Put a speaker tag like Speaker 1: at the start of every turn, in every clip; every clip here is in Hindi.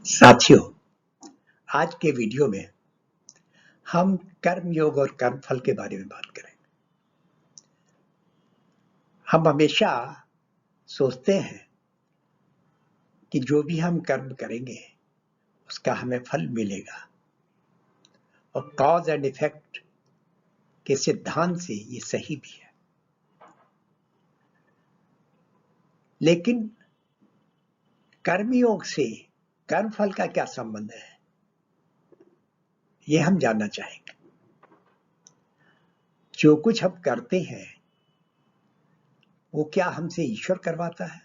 Speaker 1: साथियों, आज के वीडियो में हम कर्म योग और कर्म फल के बारे में बात करेंगे। हम हमेशा सोचते हैं कि जो भी हम कर्म करेंगे उसका हमें फल मिलेगा और कॉज एंड इफेक्ट के सिद्धांत से ये सही भी है। लेकिन कर्मयोग से कर्म फल का क्या संबंध है, ये हम जानना चाहेंगे। जो कुछ हम करते हैं वो क्या हमसे ईश्वर करवाता है,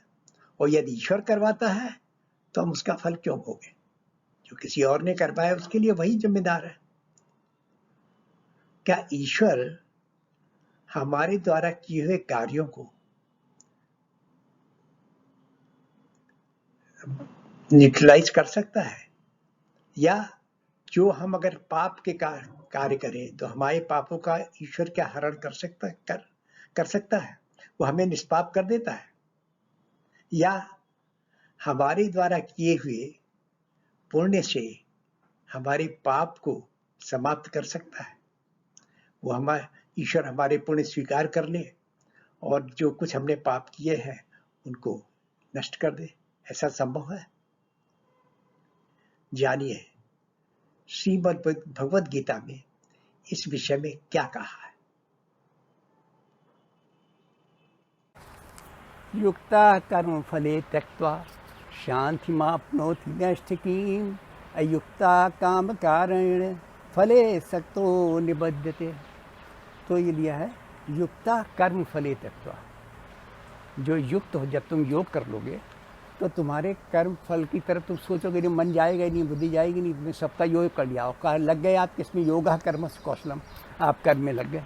Speaker 1: और यदि ईश्वर करवाता है तो हम उसका फल क्यों भोगें? जो किसी और ने करवाया उसके लिए वही जिम्मेदार है। क्या ईश्वर हमारे द्वारा किए हुए कार्यों को न्यूट्रलाइज कर सकता है, या जो हम अगर पाप के कार्य करें तो हमारे पापों का ईश्वर क्या हरण कर सकता है? वो हमें निष्पाप कर देता है, या हमारे द्वारा किए हुए पुण्य से हमारे पाप को समाप्त कर सकता है? वो ईश्वर हमारे पुण्य स्वीकार कर ले और जो कुछ हमने पाप किए हैं उनको नष्ट कर दे। ऐसा संभव है? जानिए श्रीमद् भगवद गीता में इस विषय में क्या कहा है।
Speaker 2: युक्ता कर्म फले त्यक्त्वा शांतिमाप्नोति नैष्ठिकीम् अयुक्ता काम कारेण फले सक्तो निबध्यते। तो ये लिया है युक्ता कर्म फले त्यक्त्वा। जो युक्त हो, जब तुम योग कर लोगे तो तुम्हारे कर्म फल की तरफ तुम सोचोगे नहीं, मन जाएगा ही नहीं, बुद्धि जाएगी नहीं, तुमने सबका योग कर लिया और लग गए आप किसमें? योगा कर्म कौशलम, आप कर्म में लग गए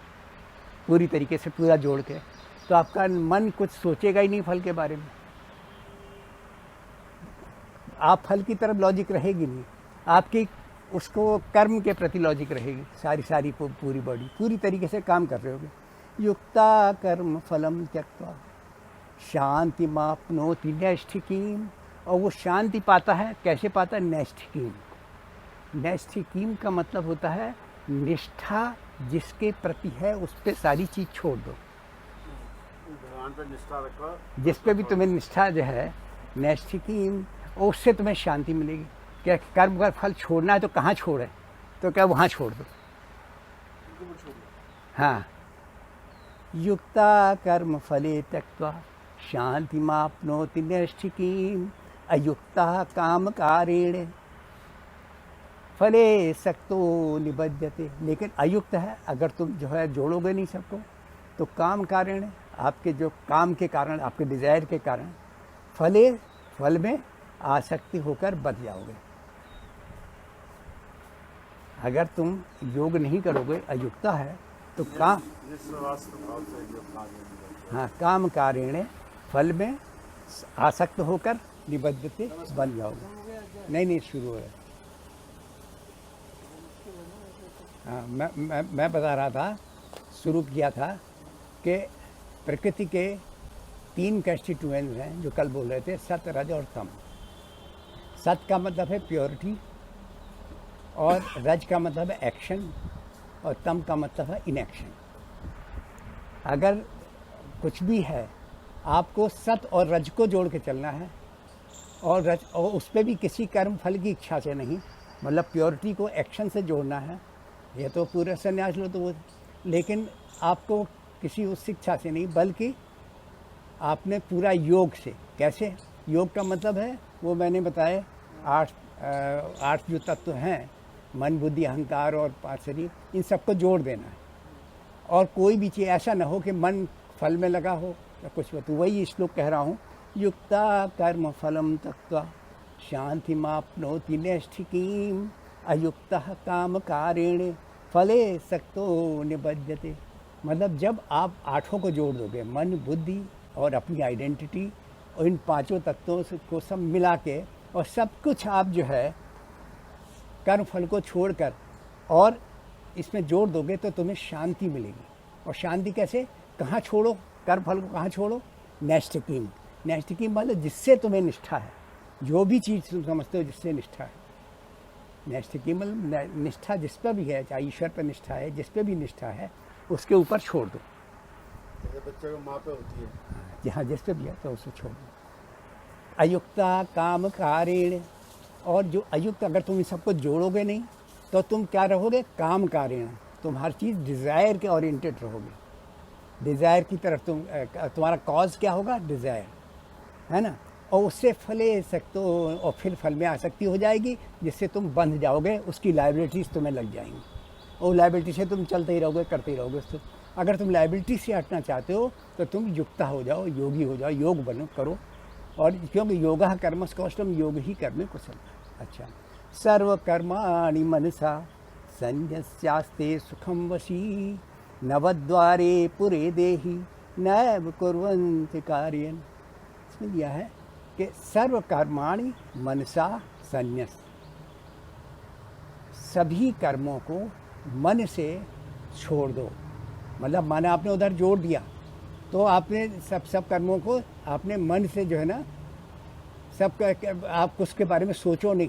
Speaker 2: पूरी तरीके से, पूरा जोड़ के। तो आपका मन कुछ सोचेगा ही नहीं फल के बारे में, आप फल की तरफ लॉजिक रहेगी नहीं, आपकी उसको कर्म के प्रति लॉजिक रहेगी। सारी पूरी बॉडी पूरी तरीके से काम कर रहे होगे। युक्ता कर्म फलम त्यक्त्वा शांति मापनोति नैष्ठिकीम। और वो शांति पाता है, कैसे पाता है? नैष्ठिकीम। नैष्ठिकीम का मतलब होता है निष्ठा जिसके प्रति है उस पर सारी चीज छोड़ दो। जिस पे भी तुम्हें निष्ठा जो है नैष्ठिकीम, उससे तुम्हें शांति मिलेगी। क्या कर्म का फल छोड़ना है तो कहाँ छोड़े? तो क्या वहाँ छोड़ दो। हाँ, युक्ता कर्म फले त्यक्त्वा शांतिमाप्नोति नैष्ठिकीम् अयुक्ता काम कारेण फले सक्तो निबध्यते। लेकिन अयुक्त है, अगर तुम जो है जोड़ोगे नहीं सबको तो काम कारेण, आपके जो काम के कारण, आपके डिजायर के कारण फल में आसक्ति होकर बच जाओगे। अगर तुम योग नहीं करोगे, अयुक्ता है तो काम कारेण फल में आसक्त होकर निबद्धते बन जाओगे। नहीं शुरू हो रहा है। हाँ, मैं बता रहा था, शुरू किया था कि प्रकृति के 3 कंस्टिट्यूएंट्स हैं जो कल बोल रहे थे, सत, रज और तम। सत का मतलब है प्योरिटी, और रज का मतलब है एक्शन, और तम का मतलब है इनएक्शन। अगर कुछ भी है, आपको सत और रज को जोड़ के चलना है, और उस पर भी किसी कर्म फल की इच्छा से नहीं, मतलब प्योरिटी को एक्शन से जोड़ना है। ये तो पूरा संन्यास लो तो वो, लेकिन आपको किसी उस शिक्षा से नहीं, बल्कि आपने पूरा योग से। कैसे? योग का मतलब है वो मैंने बताए 8 जो तत्व हैं, मन, बुद्धि, अहंकार और 5 शरीर, इन सबको जोड़ देना है। और कोई भी चीज़ ऐसा ना हो कि मन फल में लगा हो या कुछ हो। तो वही श्लोक कह रहा हूँ, युक्ता कर्म फलम त्यक्त्वा शांतिमाप्नोति नैष्ठिकीम् अयुक्ता काम कारेण फले सक्तो निबध्यते। मतलब जब आप 8 को जोड़ दोगे, मन, बुद्धि और अपनी आइडेंटिटी, और इन 5 तत्वों को सब मिला के, और सब कुछ आप जो है कर्म फल को छोड़कर और इसमें जोड़ दोगे तो तुम्हें शांति मिलेगी। और शांति कैसे? कहाँ छोड़ो कर्म फल को? कहाँ छोड़ो? नैष्ठिकीम। नैष्ठिकीम मतलब जिससे तुम्हें निष्ठा है, जो भी चीज़ तुम समझते हो जिससे निष्ठा है, निष्ठा केवल निष्ठा जिस पर भी है, चाहे ईश्वर पर निष्ठा है, जिस पर भी निष्ठा है, उसके ऊपर छोड़ दो।
Speaker 3: जैसे बच्चे को माँ पे होती है।
Speaker 2: जहाँ जिस पे भी है तो उसे छोड़ दो। अयुक्ता काम कारेण, और जो अयुक्त, अगर तुम इन सबको जोड़ोगे नहीं तो तुम क्या रहोगे, काम कारेण, तुम हर चीज़ डिज़ायर के ओरिएंटेड रहोगे। डिज़ायर की तरफ तुम्हारा कॉज क्या होगा, डिज़ायर, है ना, और उससे फले सकते हो, और फिर फल में आसक्ति हो जाएगी, जिससे तुम बंध जाओगे, उसकी लाइबिलिटीज़ तुम्हें लग जाएंगी, और लाइबिलिटी से तुम चलते ही रहोगे, करते ही रहोगे। तो अगर तुम लाइबिलिटी से हटना चाहते हो तो तुम युक्ता हो जाओ, योगी हो जाओ, योग बनो, करो। और क्योंकि योगा कर्मस कौशलम, योग ही कर्म कुशल। अच्छा, सर्व कर्माणि मनसा संन्यस्यास्ते सुखम वशी, नवद्वारे पुरे देहि नैव कुर्वन्ति कार्यन। इसमें दिया है कि सर्व कर्माणि मनसा संन्यस, सभी कर्मों को मन से छोड़ दो। मतलब मन आपने उधर जोड़ दिया तो आपने सब कर्मों को आपने मन से जो है ना, सब आप उसके बारे में सोचो नहीं।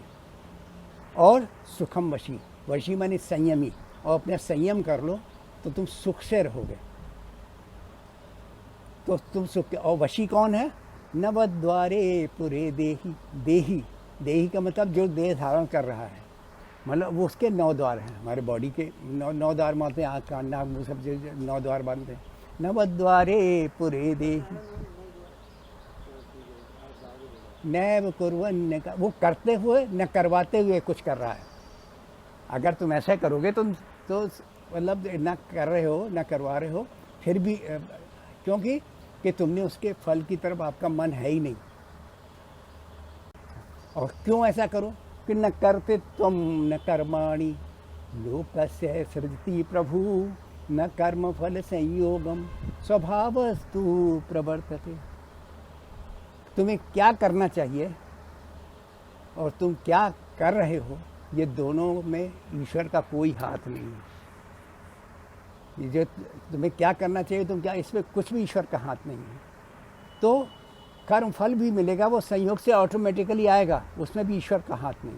Speaker 2: और सुखम वशी, वशी माने संयमी, और अपने संयम कर लो तो तुम सुख से रहोगे। तो तुम सुख, और वशी कौन है, नवद्वारे पुरे देही, देही, देही का मतलब जो देह धारण कर रहा है, मतलब वो उसके 9 द्वार हैं, हमारे बॉडी के 9 द्वार मानते हैं, आँख कान नाक मुँह सब 9 द्वार मानते हैं। नवद्वारे पुरे देहि नैव कुर्वन् का, वो करते हुए न करवाते हुए कुछ कर रहा है। अगर तुम ऐसा करोगे तुम तो मतलब न कर रहे हो न करवा रहे हो, फिर भी क्योंकि कि तुमने उसके फल की तरफ आपका मन है ही नहीं। और क्यों ऐसा करो कि न करते तुम न कर्माणि लोकस्य सृजति प्रभु, न कर्म फल संयोगम स्वभावस्तु प्रवर्तते। तुम्हें क्या करना चाहिए और तुम क्या कर रहे हो, ये दोनों में ईश्वर का कोई हाथ नहीं है। ये जो तुम्हें क्या करना चाहिए, तुम क्या, इसमें कुछ भी ईश्वर का हाथ नहीं है। तो कर्म फल भी मिलेगा, वो संयोग से ऑटोमेटिकली आएगा, उसमें भी ईश्वर का हाथ नहीं।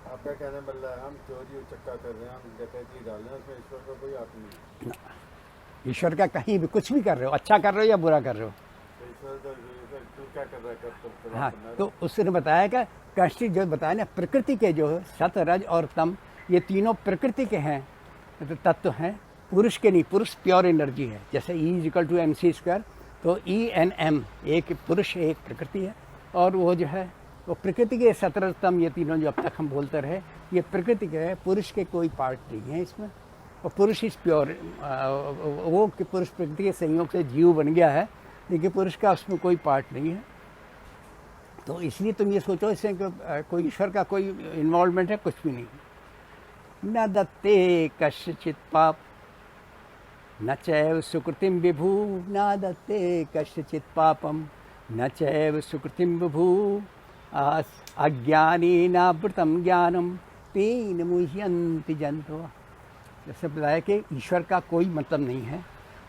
Speaker 3: आपका कहने मतलब है हम चोरी चक्का कर रहे हैं, हम डकैती डाल रहे हैं, उसमें ईश्वर का कोई हाथ नहीं है।
Speaker 2: ईश्वर का कहीं भी कुछ भी कर रहे हो, अच्छा कर रहे हो या बुरा कर रहे हो,
Speaker 3: तो ईश्वर तू क्या कर रहा है, कर
Speaker 2: हाँ, तो उसने बताया कि कष्ट जो बताया ना, प्रकृति के जो सत रज और तम, ये तीनों प्रकृति के हैं, तो तत्व हैं, पुरुष के नहीं। पुरुष प्योर एनर्जी है, जैसे E=mc², तो E&M, एक पुरुष एक प्रकृति है। और वो जो है वो प्रकृति के सतरजतम, ये तीनों जो अब तक हम बोलते रहे, ये प्रकृति के है, पुरुष के कोई पार्ट नहीं है इसमें। और पुरुष इज प्योर, वो कि पुरुष प्रकृति के संयोग से जीव बन गया है, लेकिन पुरुष का उसमें कोई पार्ट नहीं है। तो इसलिए तुम ये सोचो इससे कोई ईश्वर का कोई इन्वॉल्वमेंट है, कुछ भी नहीं। न दत्ते कश्चित् पाप न चैव सुकृतिम विभु, न दत्ते कश्चित् पापम न चैव सुकृतिम विभु, अज्ञानी नावृतम ज्ञानम तेन मुह्यन्ति जन्तवः। जैसे बताया कि ईश्वर का कोई मतलब नहीं है।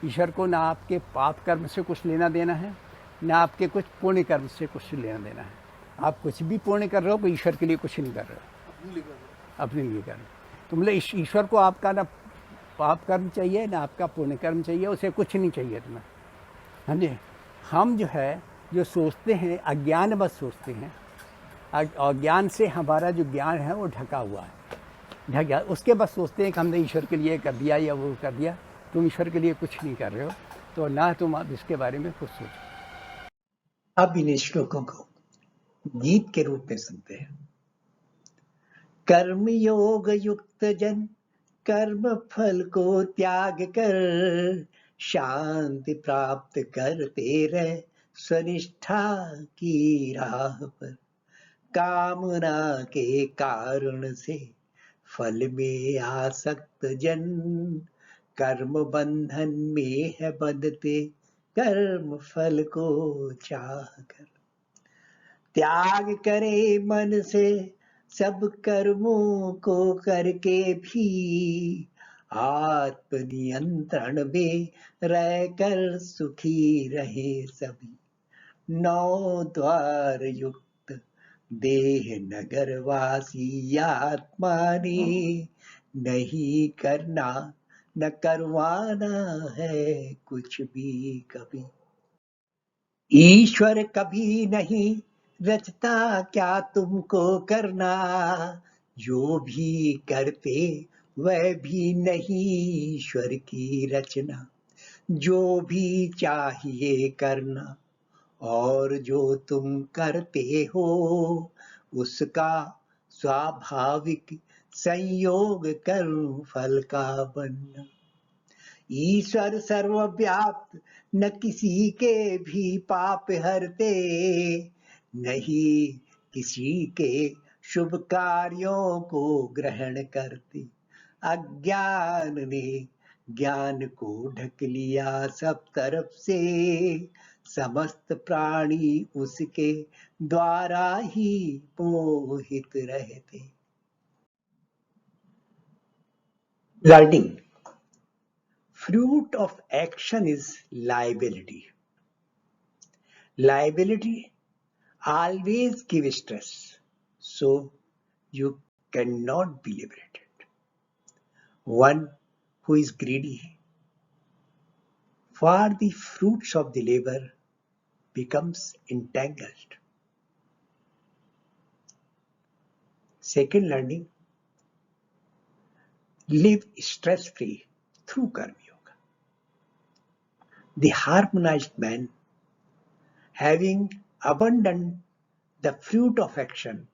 Speaker 2: ईश्वर को ना आपके पाप कर्म से कुछ लेना देना है, ना आपके कुछ पुण्य कर्म से कुछ लेना देना है। आप कुछ भी पुण्य कर रहे हो तो ईश्वर के लिए कुछ नहीं कर रहे हो, अपने लिए कर रहे हो। तो मतलब ईश्वर को आपका ना पाप कर्म चाहिए ना आपका पुण्य कर्म चाहिए, उसे कुछ नहीं चाहिए तुम्हें। हाँ जी, हम जो है जो सोचते हैं अज्ञान बस सोचते हैं, अज्ञान से हमारा जो ज्ञान है वो ढका हुआ है, ढक गया, उसके बस सोचते हैं कि हमने ईश्वर के लिए कर दिया या वो कर दिया। तुम ईश्वर के लिए कुछ नहीं कर रहे हो, तो ना तुम अब इसके बारे में कुछ सोचो।
Speaker 1: अब इन श्लोकों को गीत के रूप में सुनते हैं। कर्म योग युक्त जन कर्म फल को त्याग कर, शांति प्राप्त करते रहे स्वनिष्ठा की राह पर। कामना के कारण से फल में आसक्त जन, कर्म बंधन में है बंधते कर्म फल को चाह कर। त्याग करे मन से सब कर्मों को करके भी, आत्म नियंत्रण में रहकर सुखी रहे सभी। 9 द्वार युक्त देह नगरवासी आत्मा ने नहीं करना न करवाना है कुछ भी कभी। ईश्वर कभी नहीं रचता क्या तुमको करना, जो भी करते वह भी नहीं ईश्वर की रचना। जो भी चाहिए करना और जो तुम करते हो, उसका स्वाभाविक संयोग कर्म फल का बनना। ईश्वर सर्वव्याप्त न किसी के भी पाप हरते, नहीं किसी के शुभ कार्यों को ग्रहण करते। अज्ञान ने ज्ञान को ढक लिया सब तरफ से, समस्त प्राणी उसके द्वारा ही मोहित रहते। Learning fruit of action is liability. Liability always gives stress, so you cannot be liberated. One who is greedy for the fruits of the labor becomes entangled. Second learning, live stress-free through Karma Yoga. The harmonized man, having abandoned the fruit of action,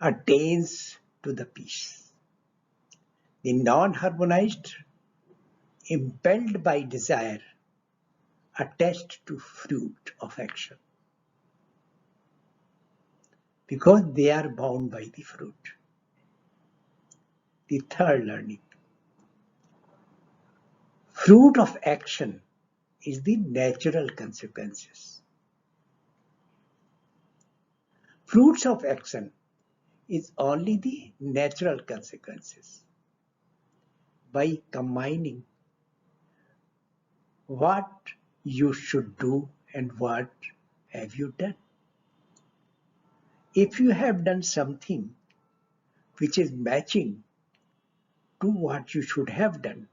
Speaker 1: attains to the peace. The non-harmonized, impelled by desire, attached to fruit of action, because they are bound by the fruit. The third learning, fruit of action is the natural consequences. Fruits of action is only the natural consequences. By combining what you should do and what have you done. If you have done something which is matching to what you should have done,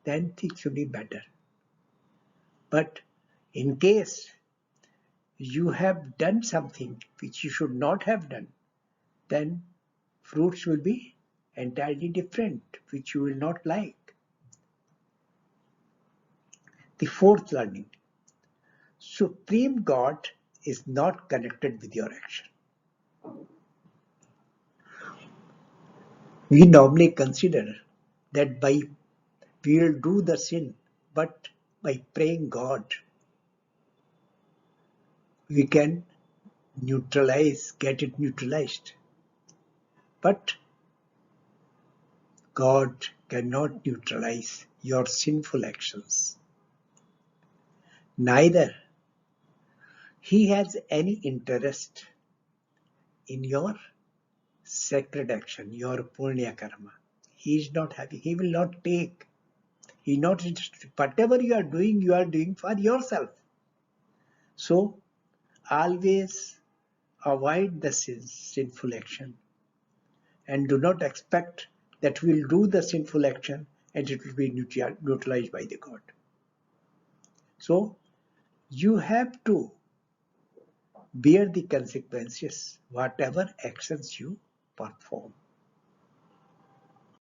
Speaker 1: then things will be better. But in case you have done something which you should not have done, then fruits will be entirely different, which you will not like. The fourth learning, Supreme God is not connected with your action. We normally consider that we will do the sin, but by praying God, we can get it neutralized. But God cannot neutralize your sinful actions. Neither He has any interest in your sacred action, your punya karma. He will not take. He is not interested. Whatever you are doing for yourself. So always avoid the sinful action and do not expect that we will do the sinful action and it will be neutralized by the God. So you have to bear the consequences whatever actions you perform.